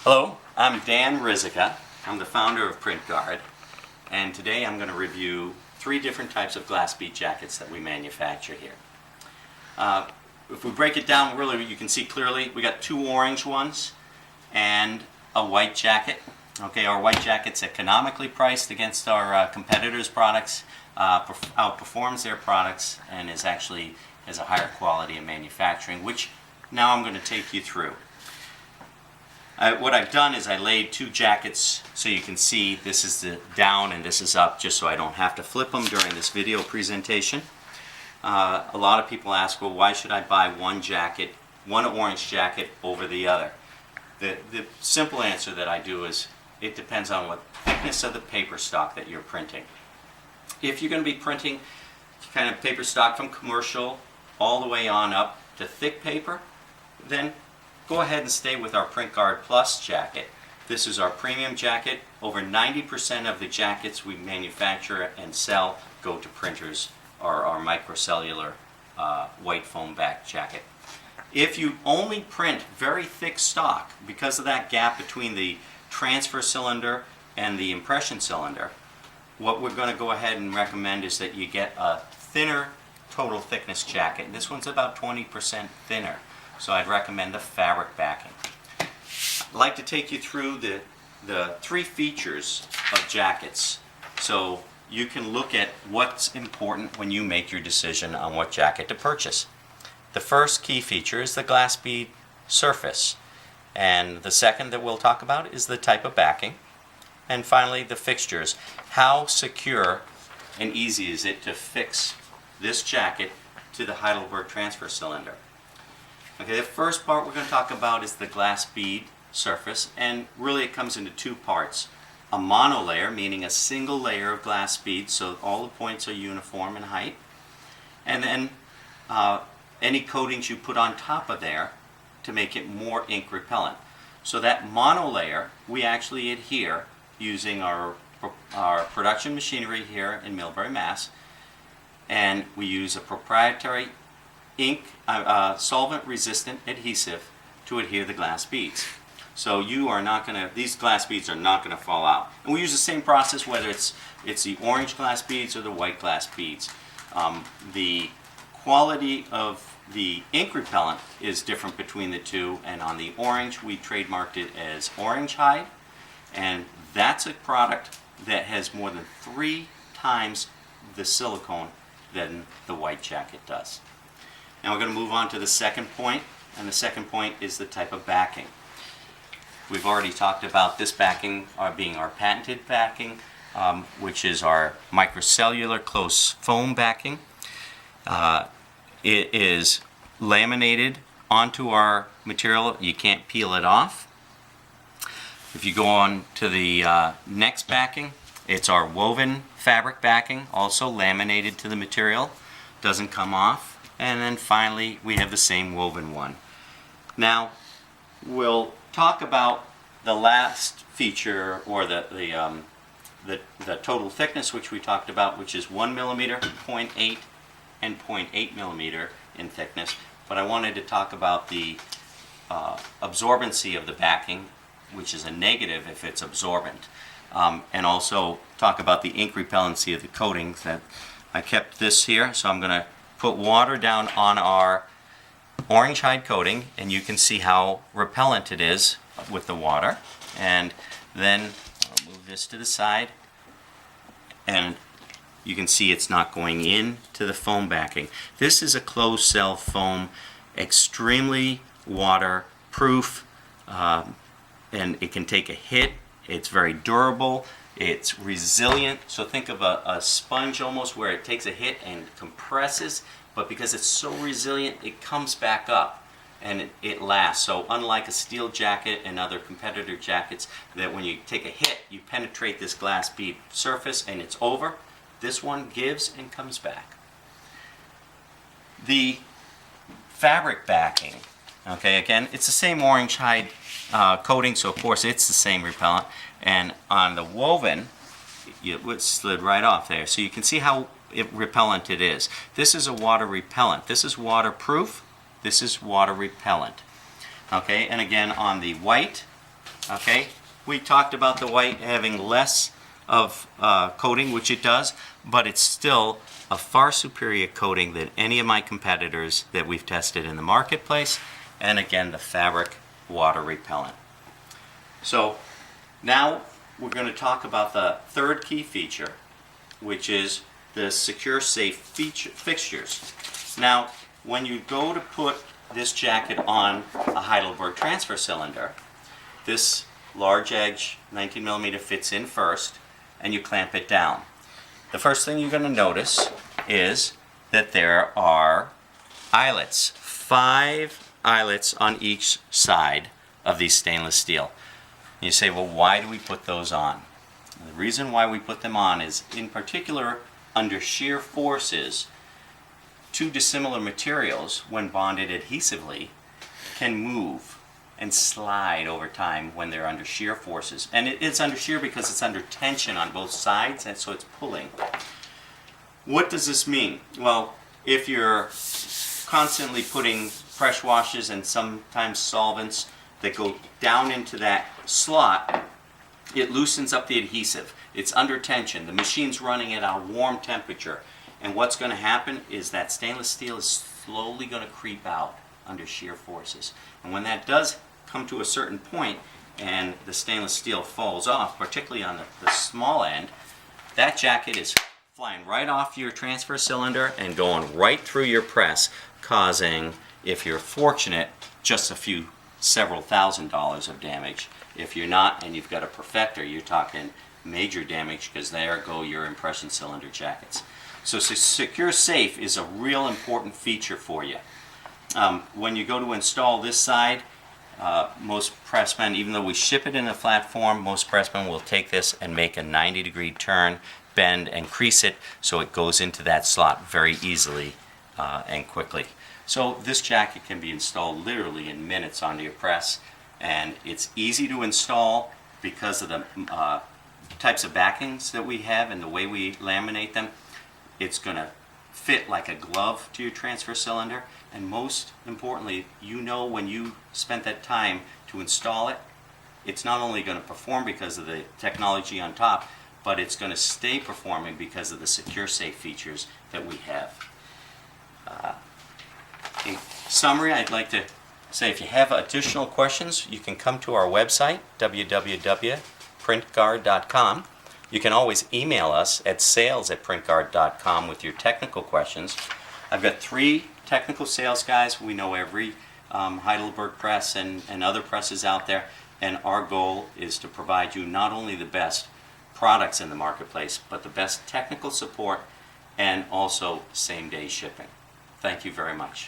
Hello, I'm Dan Rizica. I'm the founder of PrintGuard, and today I'm going to review 3 different types of glass bead jackets that we manufacture here. If we break it down, really you can see clearly we got 2 orange ones and a white jacket. Okay, our white jacket's economically priced against our competitors' products, outperforms their products, and is actually has a higher quality in manufacturing, which now I'm going to take you through. What I've done is I laid 2 jackets so you can see this is the down and this is up, just so I don't have to flip them during this video presentation. A lot of people ask, well, why should I buy one orange jacket over the other? The simple answer that I do is it depends on what thickness of the paper stock that you're printing. If you're going to be printing kind of paper stock from commercial all the way on up to thick paper, then go ahead and stay with our PrintGuard Plus jacket. This is our premium jacket. Over 90% of the jackets we manufacture and sell go to printers or our microcellular white foam back jacket. If you only print very thick stock, because of that gap between the transfer cylinder and the impression cylinder, what we're going to go ahead and recommend is that you get a thinner total thickness jacket. This one's about 20% thinner, so I'd recommend the fabric backing. I'd like to take you through the 3 features of jackets so you can look at what's important when you make your decision on what jacket to purchase. The first key feature is the glass bead surface, and the second that we'll talk about is the type of backing, and finally the fixtures. How secure and easy is it to fix this jacket to the Heidelberg transfer cylinder? Okay, the first part we're going to talk about is the glass bead surface, and really it comes into 2 parts. A monolayer, meaning a single layer of glass beads, so all the points are uniform in height, and then any coatings you put on top of there to make it more ink repellent. So that monolayer we actually adhere using our production machinery here in Millbury, Mass, and we use a proprietary ink solvent resistant adhesive to adhere the glass beads. So you are not going to, these glass beads are not going to fall out. And we use the same process whether it's the orange glass beads or the white glass beads. The quality of the ink repellent is different between the 2, and on the orange we trademarked it as Orange Hide, and that's a product that has more than 3 times the silicone than the white jacket does. Now we're going to move on to the second point, and the second point is the type of backing. We've already talked about this backing being our patented backing, which is our microcellular close foam backing. It is laminated onto our material. You can't peel it off. If you go on to the next backing, it's our woven fabric backing, also laminated to the material, doesn't come off. And then finally we have the same woven one. Now we'll talk about the last feature, or the total thickness, which we talked about, which is 1 millimeter, 0.8 and 0.8 millimeter in thickness. But I wanted to talk about the absorbency of the backing, which is a negative if it's absorbent, and also talk about the ink repellency of the coatings. That I kept this here, so I'm going to put water down on our orange hide coating, and you can see how repellent it is with the water. And then I'll move this to the side, and you can see it's not going into the foam backing. This is a closed cell foam, extremely waterproof, and it can take a hit. It's very durable, it's resilient. So think of a sponge almost, where it takes a hit and compresses, but because it's so resilient, it comes back up and it lasts. So unlike a steel jacket and other competitor jackets, that when you take a hit, you penetrate this glass bead surface and it's over, this one gives and comes back. The fabric backing, okay, again, it's the same orange hide coating, so of course it's the same repellent. And on the woven, it slid right off there. So you can see how repellent it is. This is a water repellent. This is waterproof. This is water repellent. Okay, and again on the white, Okay, we talked about the white having less of coating, which it does, but it's still a far superior coating than any of my competitors that we've tested in the marketplace, and again, the fabric water repellent. So now we're going to talk about the third key feature, which is the secure safe fixtures. Now, when you go to put this jacket on a Heidelberg transfer cylinder, this large edge 19mm fits in first, and you clamp it down. The first thing you're going to notice is that there are eyelets, 5 eyelets on each side of these stainless steel. And you say, well, why do we put those on? And the reason why we put them on is, in particular, under shear forces, two dissimilar materials, when bonded adhesively, can move and slide over time when they're under shear forces. And it's under shear because it's under tension on both sides, and so it's pulling. What does this mean? Well, if you're constantly putting pressure washes and sometimes solvents that go down into that slot, it loosens up the adhesive. It's under tension. The machine's running at a warm temperature. And what's going to happen is that stainless steel is slowly going to creep out under shear forces. And when that does come to a certain point and the stainless steel falls off, particularly on the small end, that jacket is flying right off your transfer cylinder and going right through your press, causing, if you're fortunate, just several $1,000s of damage. If you're not and you've got a perfector, you're talking major damage, because there go your impression cylinder jackets. So secure safe is a real important feature for you. When you go to install this side, most pressmen, even though we ship it in a flat form, most pressmen will take this and make a 90-degree turn, bend, and crease it so it goes into that slot very easily and quickly. So this jacket can be installed literally in minutes onto your press, and it's easy to install because of the types of backings that we have and the way we laminate them. It's going to fit like a glove to your transfer cylinder, and most importantly, you know when you spent that time to install it, it's not only going to perform because of the technology on top, but it's going to stay performing because of the secure safe features that we have. In summary, I'd like to say, if you have additional questions, you can come to our website, www.printguard.com. You can always email us at sales@printguard.com with your technical questions. I've got 3 technical sales guys. We know every Heidelberg press and other presses out there, and our goal is to provide you not only the best products in the marketplace, but the best technical support and also same-day shipping. Thank you very much.